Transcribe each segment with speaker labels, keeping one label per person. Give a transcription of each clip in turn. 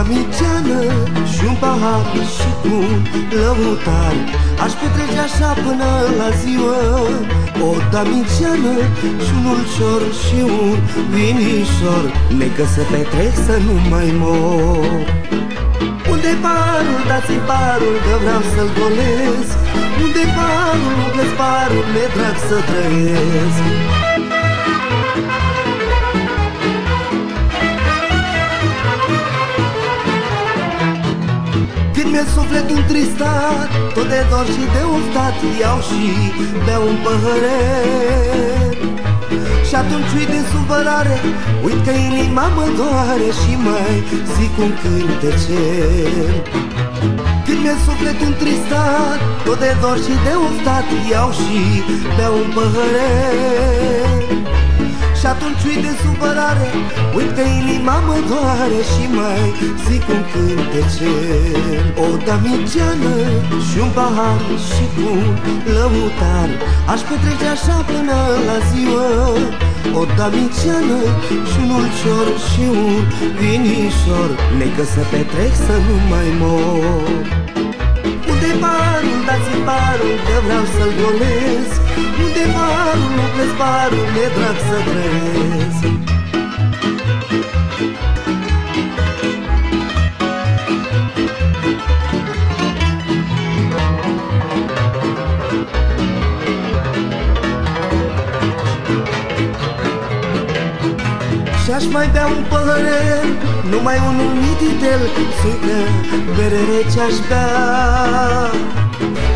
Speaker 1: damigeană și un pahar și cu un lăutar, aș petrece așa până la ziua. O damigeană și un ulcior și un vinișor, necă să petrec să nu mai mor. Unde parul, dați-mi parul, că vreau să-l golesc. Unde parul, umple-ți parul, mi-e drag să trăiesc. Când mi-e sufletul întristat, tot de dor și de oftat, iau și beau un păhăret. Și atunci uit din supărare, uit că inima mă doare și mai zic un cântecel. Când mi-e sufletul întristat, tot de dor și de oftat, iau și beau un păhăret. Și atunci uit de supărare, uit că inima mă doare și mai zic un cântecel. O damigeană și un pahar și cu un lăutar, aș petrece așa până la ziua. O damigeană și un ulcior și un vinișor, necă să petrec să nu mai mor. Unde parul, dați-mi parul, că vreau să-l golesc. Unde parul, umple-ți parul, mi-e drag să trăiesc. Și-aș mai bea un păhăret, numai unul mititel, suică, bere rece aș bea.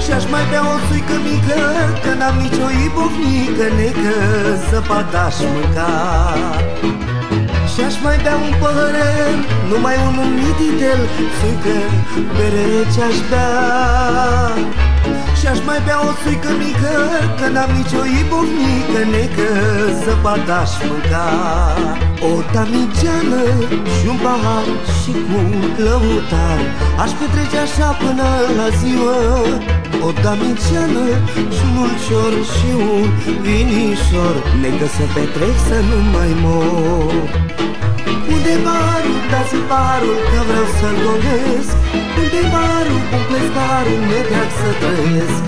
Speaker 1: Și-aș mai bea o suică mică, că n-am nicio ibovnică, necă zăpadă aș mânca. Și-aș mai bea un păhăret, numai unul mititel, suică, bere rece aș bea. Și-aș mai bea o suică mică, că n-am nicio ibovnică, necă zăpadă aș mânca. O damigeană și un pahar și cu un lăutar, aș petrece așa până la ziua. O damigeană și un ulcior și un vinișor, necă să petrec să nu mai mor. Unde parul, dați-mi parul, că vreau să-l golesc. Unde parul, umple-ți parul, mi-e drag să trăiesc.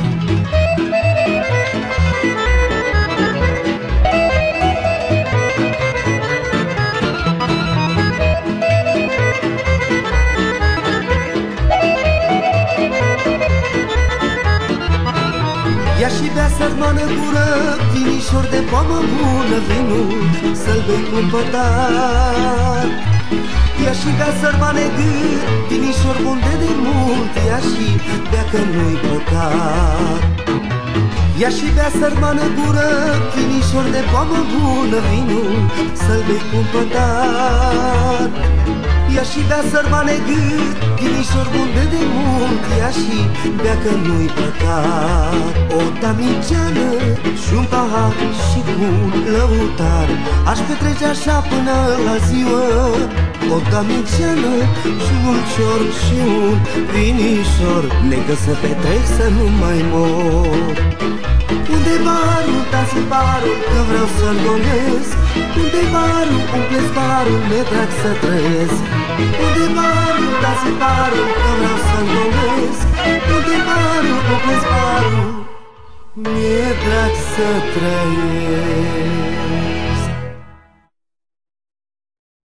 Speaker 1: Ia și bea sărmană gură, vinișor de poamă bună, vinul să-l bei cu pătar. Ia și bea sărmane gât, vinișor bun de demult, ia și bea că nu-i păcat. Ia și bea sărmană gură, vinișor de poamă bună, vinul să-l bei cu pătar. Ia și bea sărmane gât, vinișor bun de demult, ia și bea că nu-i păcat. O damigeană și un pahar și cu un lăutar, aș petrece așa până la ziua. O damigeană și un ulcior și un vinișor, necă să petrec să nu mai mor. Unde parul, dați-mi parul, că vreau să-l golesc. Unde parul, umple-ți parul, mi-e drag să trăiesc. Unde parul, dați-mi parul, că vreau să-l golesc. Unde parul, umple-ți parul, mi-e drag să trăiesc.